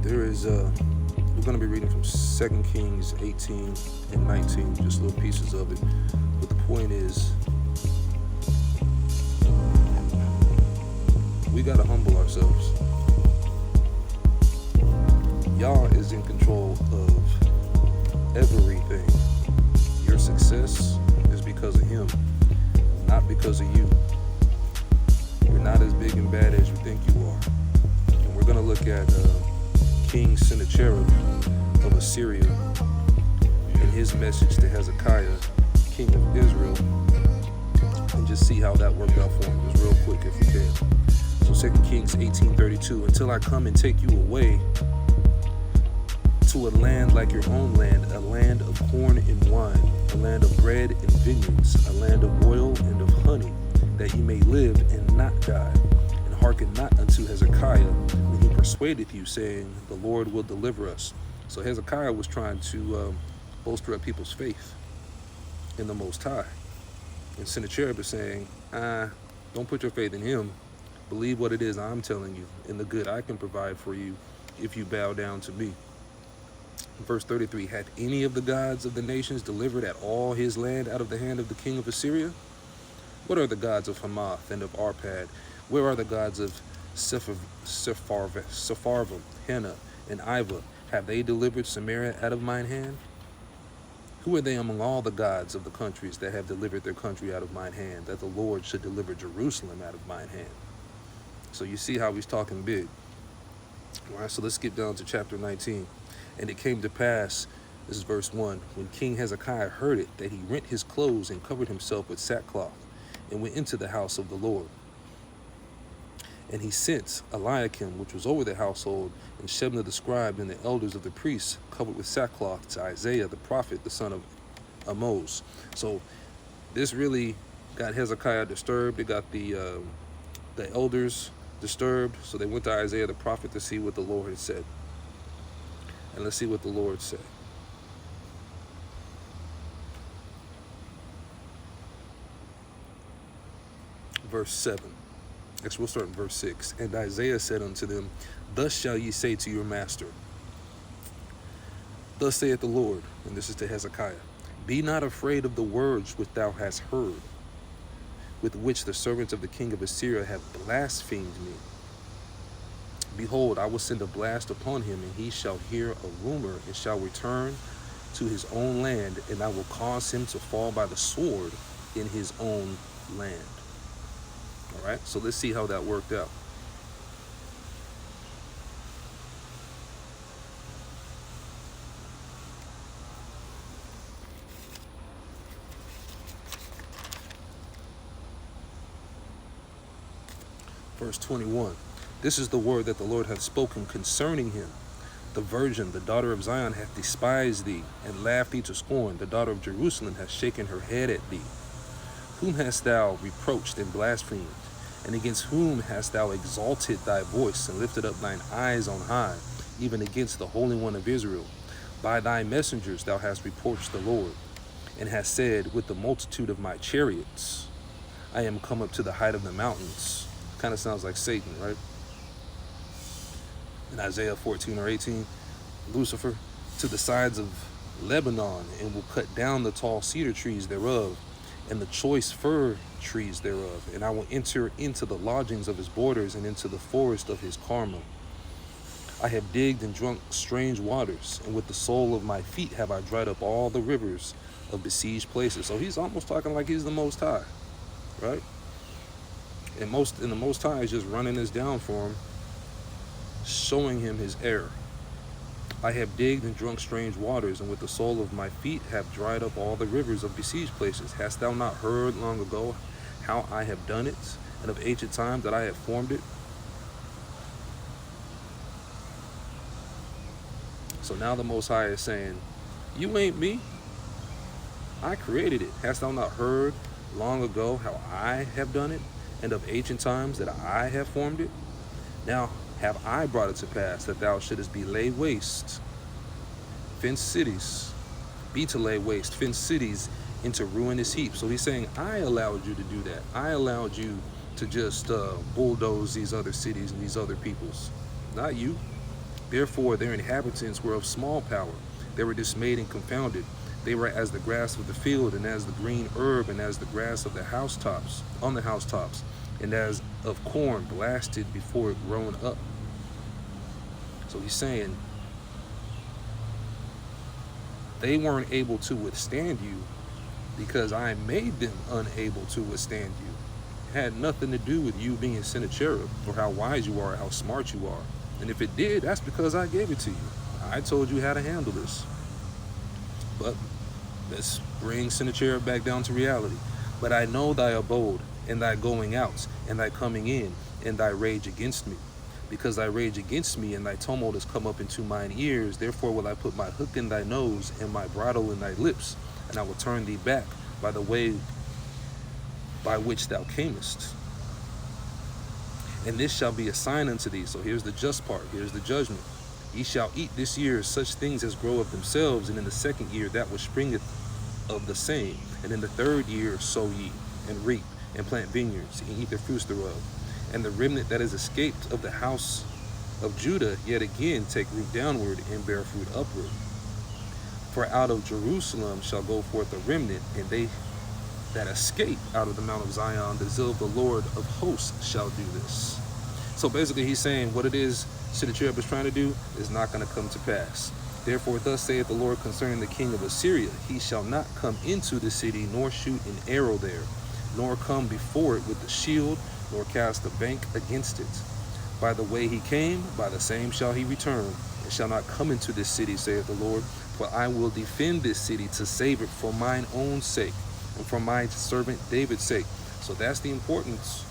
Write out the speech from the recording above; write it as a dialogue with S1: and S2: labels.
S1: We're going to be reading from 2 Kings 18 and 19, just little pieces of it. But the point is, we got to humble ourselves. Yah is in control of everything. Your success is because of him, not because of you. You're not as big and bad as you think you are. And we're going to look at King Sennacherib of Assyria and his message to Hezekiah, king of Israel, and just see how that worked out for him, just real quick if we can. So 2 Kings 18:32, until I come and take you away to a land like your own land, a land of corn and wine, a land of bread and vineyards, a land of oil and of honey, that ye may live and not die. And hearken not unto Hezekiah when he persuadeth you, saying, the Lord will deliver us. So Hezekiah was trying to bolster up people's faith in the Most High. And Sennacherib is saying, don't put your faith in him. Believe what it is I'm telling you and the good I can provide for you if you bow down to me. Verse 33, hath any of the gods of the nations delivered at all his land out of the hand of the king of Assyria? What are the gods of Hamath and of Arpad? Where are the gods of Sepharvaim, Hena, and Iva? Have they delivered Samaria out of mine hand? Who are they among all the gods of the countries that have delivered their country out of mine hand, that the Lord should deliver Jerusalem out of mine hand? So you see how he's talking big. All right, so let's skip down to chapter 19. And it came to pass, this is verse 1, when King Hezekiah heard it, that he rent his clothes and covered himself with sackcloth, and went into the house of the Lord. And he sent Eliakim, which was over the household, and Shebna the scribe, and the elders of the priests, covered with sackcloth, to Isaiah the prophet, the son of Amoz. So this really got Hezekiah disturbed. It got the elders disturbed. So they went to Isaiah the prophet to see what the Lord had said. And let's see what the Lord said. Verse 7. Next, we'll start in verse 6. And Isaiah said unto them, thus shall ye say to your master, thus saith the Lord, and this is to Hezekiah, be not afraid of the words which thou hast heard, with which the servants of the king of Assyria have blasphemed me. Behold, I will send a blast upon him, and he shall hear a rumor, and shall return to his own land, and I will cause him to fall by the sword in his own land. All right, so let's see how that worked out. Verse 21, this is the word that the Lord hath spoken concerning him. The virgin, the daughter of Zion, hath despised thee, and laughed thee to scorn. The daughter of Jerusalem hath shaken her head at thee. Whom hast thou reproached and blasphemed? And against whom hast thou exalted thy voice, and lifted up thine eyes on high, even against the Holy One of Israel? By thy messengers thou hast reproached the Lord, and hast said, with the multitude of my chariots, I am come up to the height of the mountains. Kind of sounds like Satan, right? In Isaiah 14 or 18, Lucifer, to the sides of Lebanon, and will cut down the tall cedar trees thereof, and the choice fir trees thereof. And I will enter into the lodgings of his borders, and into the forest of his Carmel. I have digged and drunk strange waters, and with the sole of my feet have I dried up all the rivers of besieged places. So he's almost talking like he's the Most High, right? And the Most High is just running this down for him, showing him his error. I have digged and drunk strange waters, and with the sole of my feet have dried up all the rivers of besieged places. Hast thou not heard long ago how I have done it, and of ancient times that I have formed it? So now the Most High is saying, you ain't me. I created it. Hast thou not heard long ago how I have done it, and of ancient times that I have formed it? Now have I brought it to pass that thou shouldest be laid waste, fenced cities, be to lay waste, fenced cities into ruinous heaps. So he's saying, I allowed you to do that. I allowed you to just bulldoze these other cities and these other peoples, not you. Therefore their inhabitants were of small power. They were dismayed and confounded. They were as the grass of the field, and as the green herb, and as the grass of the housetops, on the housetops, and as of corn blasted before it grown up. So he's saying they weren't able to withstand you because I made them unable to withstand you. It had nothing to do with you being Sennacherib or how wise you are or how smart you are. And if it did, that's because I gave it to you. I told you how to handle this. But let's bring Sennacherib back down to reality. But I know thy abode, and thy going out, and thy coming in, and thy rage against me. Because thy rage against me and thy tumult has come up into mine ears, therefore will I put my hook in thy nose, and my bridle in thy lips, and I will turn thee back by the way by which thou camest. And this shall be a sign unto thee. So here's the just part, here's the judgment. Ye shall eat this year such things as grow of themselves, and in the second year that which springeth of the same. And in the third year sow ye, and reap, and plant vineyards, and eat the fruits thereof. And the remnant that is escaped of the house of Judah yet again take root downward, and bear fruit upward. For out of Jerusalem shall go forth a remnant, and they that escape out of the Mount of Zion, the zeal of the Lord of hosts shall do this. So basically he's saying what it is Sennacherib is trying to do is not going to come to pass. Therefore thus saith the Lord concerning the king of Assyria, he shall not come into the city, nor shoot an arrow there, nor come before it with the shield, nor cast a bank against it. By the way he came, by the same shall he return, and shall not come into this city, saith the Lord. For I will defend this city to save it for mine own sake, and for my servant David's sake. So that's the importance